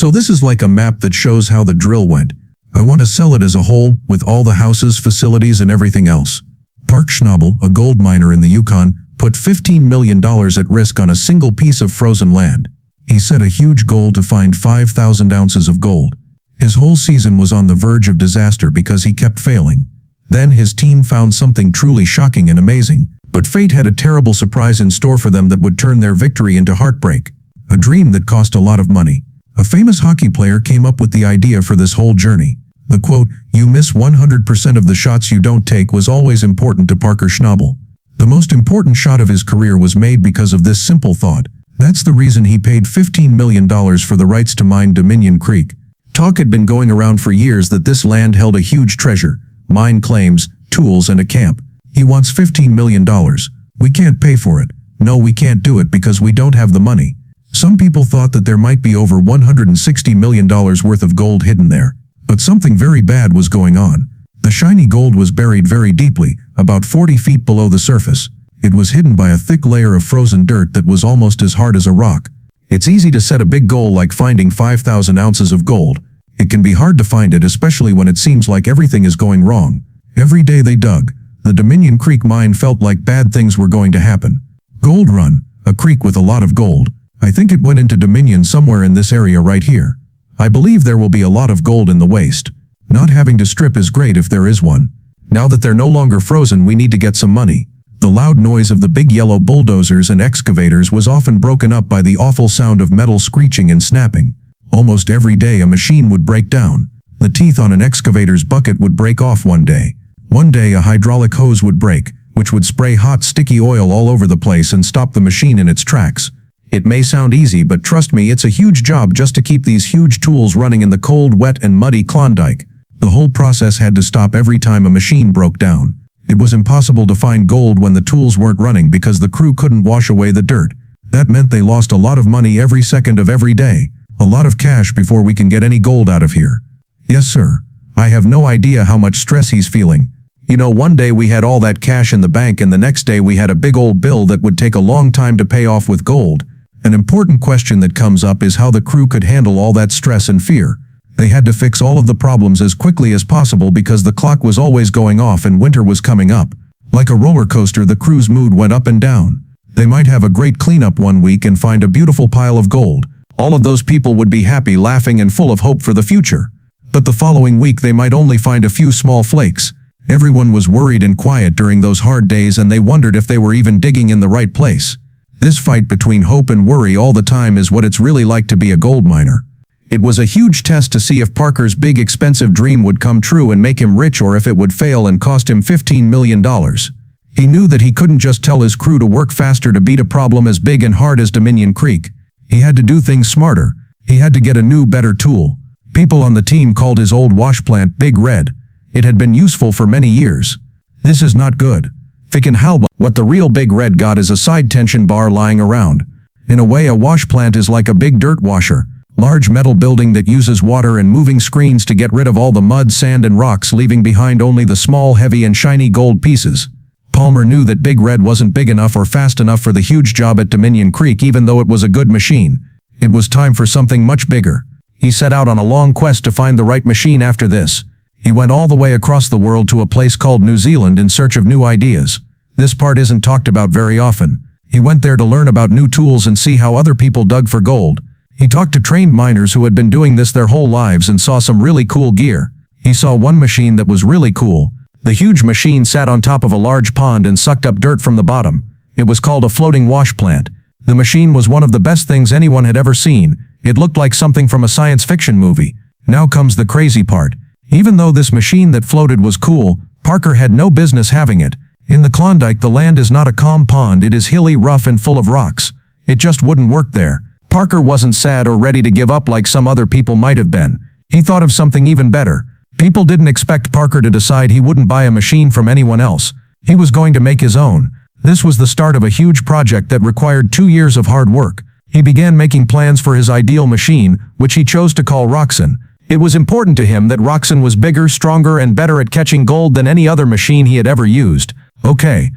So this is like a map that shows how the drill went. I want to sell it as a whole, with all the houses, facilities, and everything else. Park Schnabel, a gold miner in the Yukon, put $15 million at risk on a single piece of frozen land. He set a huge goal to find 5,000 ounces of gold. His whole season was on the verge of disaster because he kept failing. Then his team found something truly shocking and amazing, but fate had a terrible surprise in store for them that would turn their victory into heartbreak. A dream that cost a lot of money. A famous hockey player came up with the idea for this whole journey. The quote, "You miss 100% of the shots you don't take," was always important to Parker Schnabel. The most important shot of his career was made because of this simple thought. That's the reason he paid $15 million for the rights to mine Dominion Creek. Talk had been going around for years that this land held a huge treasure, mine claims, tools, and a camp. He wants $15 million. We can't pay for it. No, we can't do it because we don't have the money. Some people thought that there might be over $160 million worth of gold hidden there. But something very bad was going on. The shiny gold was buried very deeply, about 40 feet below the surface. It was hidden by a thick layer of frozen dirt that was almost as hard as a rock. It's easy to set a big goal like finding 5,000 ounces of gold. It can be hard to find it, especially when it seems like everything is going wrong. Every day they dug, the Dominion Creek mine felt like bad things were going to happen. Gold Run, a creek with a lot of gold. I think it went into Dominion somewhere in this area right here. I believe there will be a lot of gold in the waste. Not having to strip is great if there is one. Now that they're no longer frozen, we need to get some money. The loud noise of the big yellow bulldozers and excavators was often broken up by the awful sound of metal screeching and snapping. Almost every day a machine would break down. The teeth on an excavator's bucket would break off one day. One day a hydraulic hose would break, which would spray hot sticky oil all over the place and stop the machine in its tracks. It may sound easy, but trust me, it's a huge job just to keep these huge tools running in the cold, wet, and muddy Klondike. The whole process had to stop every time a machine broke down. It was impossible to find gold when the tools weren't running because the crew couldn't wash away the dirt. That meant they lost a lot of money every second of every day. A lot of cash before we can get any gold out of here. Yes, sir. I have no idea how much stress he's feeling. You know, one day we had all that cash in the bank and the next day we had a big old bill that would take a long time to pay off with gold. An important question that comes up is how the crew could handle all that stress and fear. They had to fix all of the problems as quickly as possible because the clock was always going off and winter was coming up. Like a roller coaster, the crew's mood went up and down. They might have a great cleanup one week and find a beautiful pile of gold. All of those people would be happy, laughing, and full of hope for the future. But the following week they might only find a few small flakes. Everyone was worried and quiet during those hard days, and they wondered if they were even digging in the right place. This fight between hope and worry all the time is what it's really like to be a gold miner. It was a huge test to see if Parker's big expensive dream would come true and make him rich, or if it would fail and cost him $15 million. He knew that he couldn't just tell his crew to work faster to beat a problem as big and hard as Dominion Creek. He had to do things smarter. He had to get a new, better tool. People on the team called his old wash plant Big Red. It had been useful for many years. This is not good. Ficken Halba, what the real Big Red got is a side tension bar lying around. In a way, a wash plant is like a big dirt washer. Large metal building that uses water and moving screens to get rid of all the mud, sand, and rocks, leaving behind only the small, heavy, and shiny gold pieces. Palmer knew that Big Red wasn't big enough or fast enough for the huge job at Dominion Creek, even though it was a good machine. It was time for something much bigger. He set out on a long quest to find the right machine after this. He went all the way across the world to a place called New Zealand in search of new ideas. This part isn't talked about very often. He went there to learn about new tools and see how other people dug for gold. He talked to trained miners who had been doing this their whole lives and saw some really cool gear. He saw one machine that was really cool. The huge machine sat on top of a large pond and sucked up dirt from the bottom. It was called a floating wash plant. The machine was one of the best things anyone had ever seen. It looked like something from a science fiction movie. Now comes the crazy part. Even though this machine that floated was cool, Parker had no business having it. In the Klondike, the land is not a calm pond, it is hilly, rough, and full of rocks. It just wouldn't work there. Parker wasn't sad or ready to give up like some other people might have been. He thought of something even better. People didn't expect Parker to decide he wouldn't buy a machine from anyone else. He was going to make his own. This was the start of a huge project that required 2 years of hard work. He began making plans for his ideal machine, which he chose to call Roxanne. It was important to him that Roxanne was bigger, stronger, and better at catching gold than any other machine he had ever used. Okay.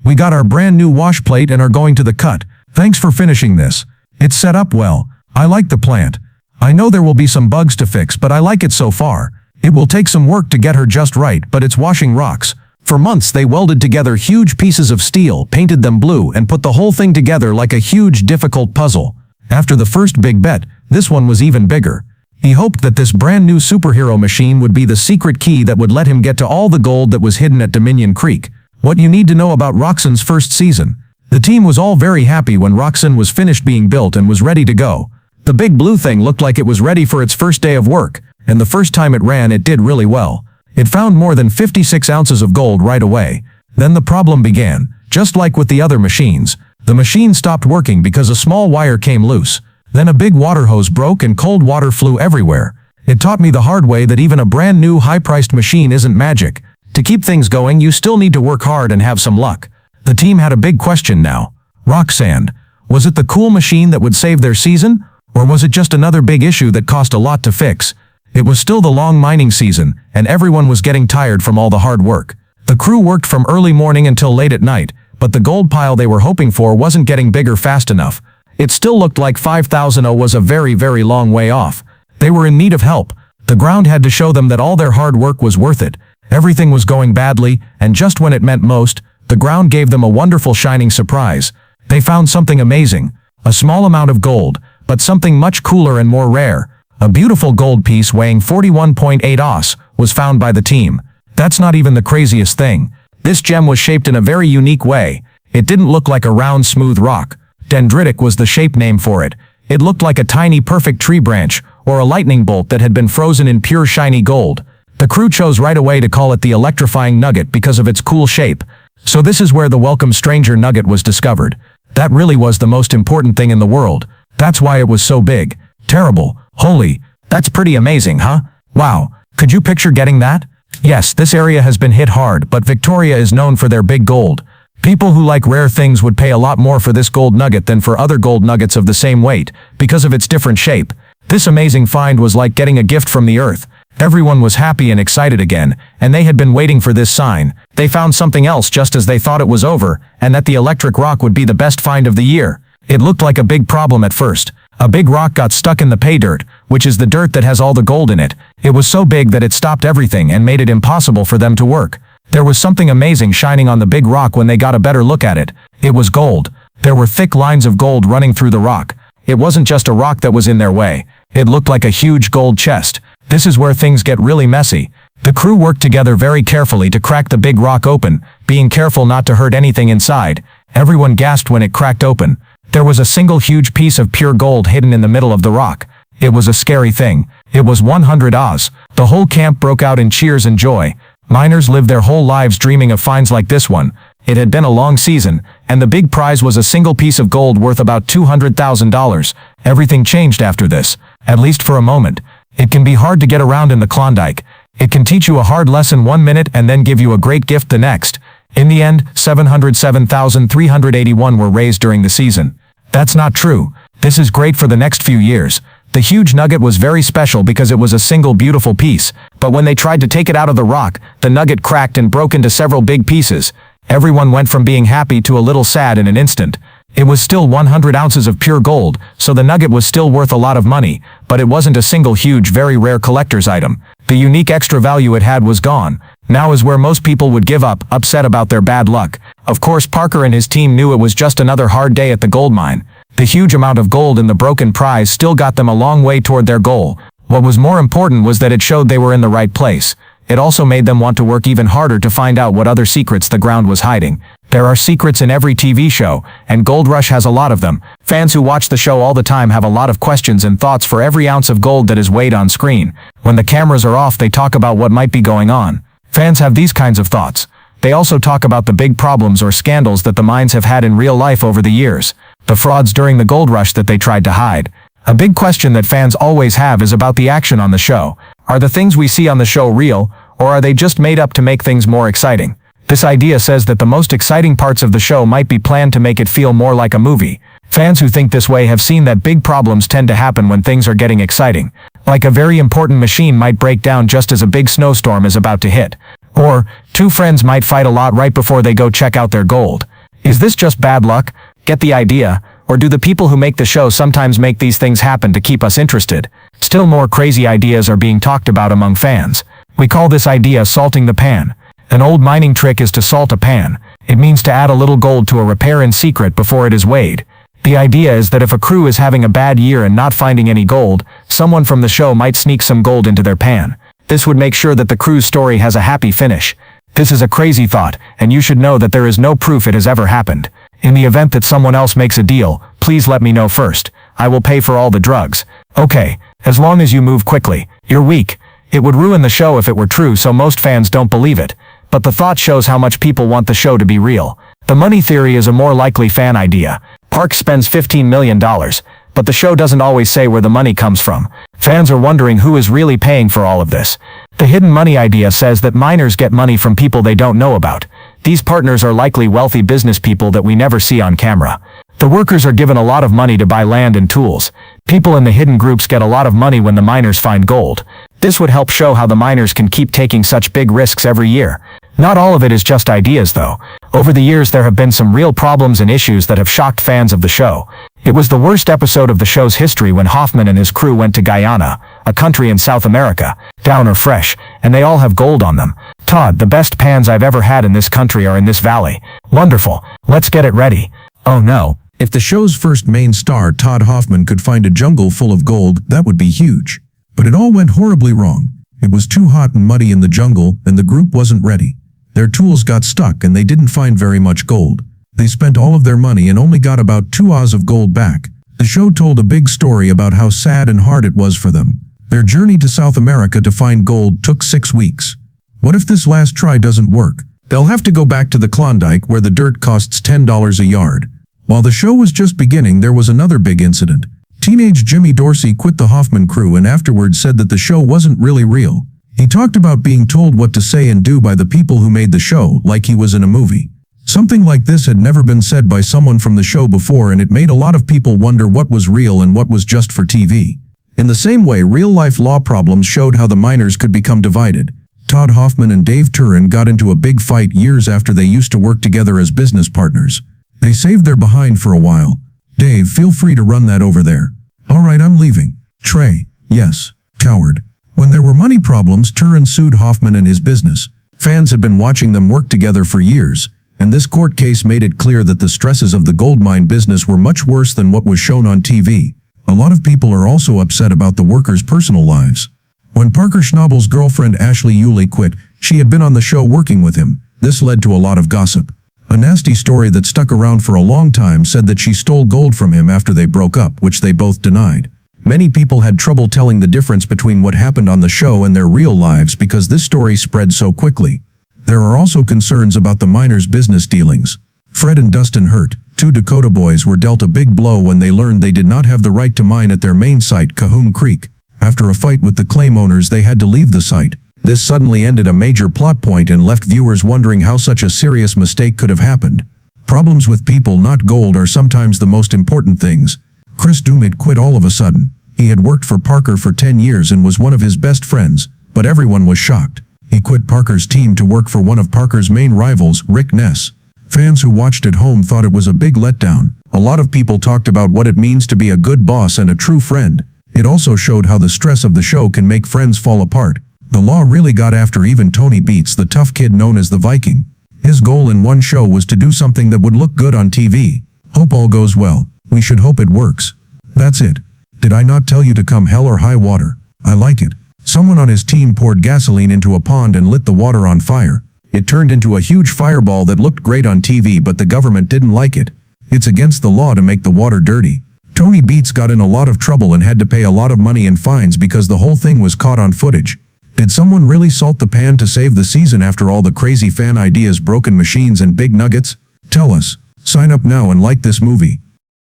We got our brand new wash plate and are going to the cut. Thanks for finishing this. It's set up well. I like the plant. I know there will be some bugs to fix, but I like it so far. It will take some work to get her just right, but it's washing rocks. For months they welded together huge pieces of steel, painted them blue, and put the whole thing together like a huge difficult puzzle. After the first big bet, this one was even bigger. He hoped that this brand new superhero machine would be the secret key that would let him get to all the gold that was hidden at Dominion Creek. What you need to know about Roxanne's first season. The team was all very happy when Roxanne was finished being built and was ready to go. The big blue thing looked like it was ready for its first day of work, and the first time it ran it did really well. It found more than 56 ounces of gold right away. Then the problem began. Just like with the other machines, the machine stopped working because a small wire came loose. Then a big water hose broke and cold water flew everywhere. It taught me the hard way that even a brand new high-priced machine isn't magic. To keep things going, you still need to work hard and have some luck. The team had a big question now. Roxanne, was it the cool machine that would save their season? Or was it just another big issue that cost a lot to fix? It was still the long mining season, and everyone was getting tired from all the hard work. The crew worked from early morning until late at night, but the gold pile they were hoping for wasn't getting bigger fast enough. It still looked like 5,000 was a very, very long way off. They were in need of help. The ground had to show them that all their hard work was worth it. Everything was going badly, and just when it meant most, the ground gave them a wonderful shining surprise. They found something amazing. A small amount of gold, but something much cooler and more rare. A beautiful gold piece weighing 41.8 oz was found by the team. That's not even the craziest thing. This gem was shaped in a very unique way. It didn't look like a round, smooth rock. Dendritic was the shape name for it. It looked like a tiny, perfect tree branch, or a lightning bolt that had been frozen in pure shiny gold. The crew chose right away to call it the electrifying nugget because of its cool shape. So this is where the welcome stranger nugget was discovered. That really was the most important thing in the world. That's why it was so big. Terrible. Holy. That's pretty amazing, huh? Wow. Could you picture getting that? Yes, this area has been hit hard, but Victoria is known for their big gold. People who like rare things would pay a lot more for this gold nugget than for other gold nuggets of the same weight, because of its different shape. This amazing find was like getting a gift from the earth. Everyone was happy and excited again, and they had been waiting for this sign. They found something else just as they thought it was over, and that the electric rock would be the best find of the year. It looked like a big problem at first. A big rock got stuck in the pay dirt, which is the dirt that has all the gold in it. It was so big that it stopped everything and made it impossible for them to work. There was something amazing shining on the big rock when they got a better look at it. It was gold. There were thick lines of gold running through the rock. It wasn't just a rock that was in their way. It looked like a huge gold chest. This is where things get really messy. The crew worked together very carefully to crack the big rock open, being careful not to hurt anything inside. Everyone gasped when it cracked open. There was a single huge piece of pure gold hidden in the middle of the rock. It was a scary thing. It was 100 oz. The whole camp broke out in cheers and joy. Miners lived their whole lives dreaming of finds like this one. It had been a long season, and the big prize was a single piece of gold worth about $200,000. Everything changed after this, at least for a moment. It can be hard to get around in the Klondike. It can teach you a hard lesson 1 minute and then give you a great gift the next. In the end, 707,381 were raised during the season. That's not true. This is great for the next few years. The huge nugget was very special because it was a single beautiful piece, but when they tried to take it out of the rock, the nugget cracked and broke into several big pieces. Everyone went from being happy to a little sad in an instant. It was still 100 ounces of pure gold, so the nugget was still worth a lot of money, but it wasn't a single huge, very rare collector's item. The unique extra value it had was gone. Now is where most people would give up, upset about their bad luck. Of course, Parker and his team knew it was just another hard day at the gold mine. The huge amount of gold in the broken prize still got them a long way toward their goal. What was more important was that it showed they were in the right place. It also made them want to work even harder to find out what other secrets the ground was hiding. There are secrets in every TV show, and Gold Rush has a lot of them. Fans who watch the show all the time have a lot of questions and thoughts for every ounce of gold that is weighed on screen. When the cameras are off, they talk about what might be going on. Fans have these kinds of thoughts. They also talk about the big problems or scandals that the mines have had in real life over the years. The frauds during the gold rush that they tried to hide. A big question that fans always have is about the action on the show. Are the things we see on the show real, or are they just made up to make things more exciting? This idea says that the most exciting parts of the show might be planned to make it feel more like a movie. Fans who think this way have seen that big problems tend to happen when things are getting exciting. Like a very important machine might break down just as a big snowstorm is about to hit. Or, two friends might fight a lot right before they go check out their gold. Is this just bad luck? Get the idea? Or do the people who make the show sometimes make these things happen to keep us interested? Still more crazy ideas are being talked about among fans. We call this idea salting the pan. An old mining trick is to salt a pan. It means to add a little gold to a repair in secret before it is weighed. The idea is that if a crew is having a bad year and not finding any gold, someone from the show might sneak some gold into their pan. This would make sure that the crew's story has a happy finish. This is a crazy thought, and you should know that there is no proof it has ever happened. In the event that someone else makes a deal, please let me know first. I will pay for all the drugs. Okay, as long as you move quickly. You're weak. It would ruin the show if it were true, so most fans don't believe it. But the thought shows how much people want the show to be real. The money theory is a more likely fan idea. Park spends $15 million, but the show doesn't always say where the money comes from. Fans are wondering who is really paying for all of this. The hidden money idea says that miners get money from people they don't know about. These partners are likely wealthy business people that we never see on camera. The workers are given a lot of money to buy land and tools. People in the hidden groups get a lot of money when the miners find gold. This would help show how the miners can keep taking such big risks every year. Not all of it is just ideas though. Over the years there have been some real problems and issues that have shocked fans of the show. It was the worst episode of the show's history when Hoffman and his crew went to Guyana, a country in South America, down or fresh, and they all have gold on them. Todd, the best pans I've ever had in this country are in this valley. Wonderful. Let's get it ready. Oh no. If the show's first main star, Todd Hoffman, could find a jungle full of gold, that would be huge. But it all went horribly wrong. It was too hot and muddy in the jungle, and the group wasn't ready. Their tools got stuck and they didn't find very much gold. They spent all of their money and only got about 2 oz of gold back. The show told a big story about how sad and hard it was for them. Their journey to South America to find gold took 6 weeks. What if this last try doesn't work? They'll have to go back to the Klondike where the dirt costs $10 a yard. While the show was just beginning, there was another big incident. Teenage Jimmy Dorsey quit the Hoffman crew and afterwards said that the show wasn't really real. He talked about being told what to say and do by the people who made the show, like he was in a movie. Something like this had never been said by someone from the show before, and it made a lot of people wonder what was real and what was just for TV. In the same way, real-life law problems showed how the miners could become divided. Todd Hoffman and Dave Turin got into a big fight years after they used to work together as business partners. They saved their behind for a while. Dave, feel free to run that over there. All right, I'm leaving. Trey, yes, coward. When there were money problems, Turin sued Hoffman and his business. Fans had been watching them work together for years, and this court case made it clear that the stresses of the gold mine business were much worse than what was shown on TV. A lot of people are also upset about the workers' personal lives. When Parker Schnabel's girlfriend Ashley Yulee quit, she had been on the show working with him. This led to a lot of gossip. A nasty story that stuck around for a long time said that she stole gold from him after they broke up, which they both denied. Many people had trouble telling the difference between what happened on the show and their real lives because this story spread so quickly. There are also concerns about the miners' business dealings. Fred and Dustin Hurt, 2 Dakota boys, were dealt a big blow when they learned they did not have the right to mine at their main site, Cahoon Creek. After a fight with the claim owners, they had to leave the site. This suddenly ended a major plot point and left viewers wondering how such a serious mistake could have happened. Problems with people, not gold, are sometimes the most important things. Chris Dumit quit all of a sudden. He had worked for Parker for 10 years and was one of his best friends, but everyone was shocked. He quit Parker's team to work for one of Parker's main rivals, Rick Ness. Fans who watched at home thought it was a big letdown. A lot of people talked about what it means to be a good boss and a true friend. It also showed how the stress of the show can make friends fall apart. The law really got after even Tony Beats, the tough kid known as the Viking. His goal in one show was to do something that would look good on TV. Hope all goes well. We should hope it works. That's it. Did I not tell you to come hell or high water? I like it. Someone on his team poured gasoline into a pond and lit the water on fire. It turned into a huge fireball that looked great on TV, but the government didn't like it. It's against the law to make the water dirty. Tony Beats got in a lot of trouble and had to pay a lot of money in fines because the whole thing was caught on footage. Did someone really salt the pan to save the season after all the crazy fan ideas, broken machines, and big nuggets? Tell us. Sign up now and like this movie.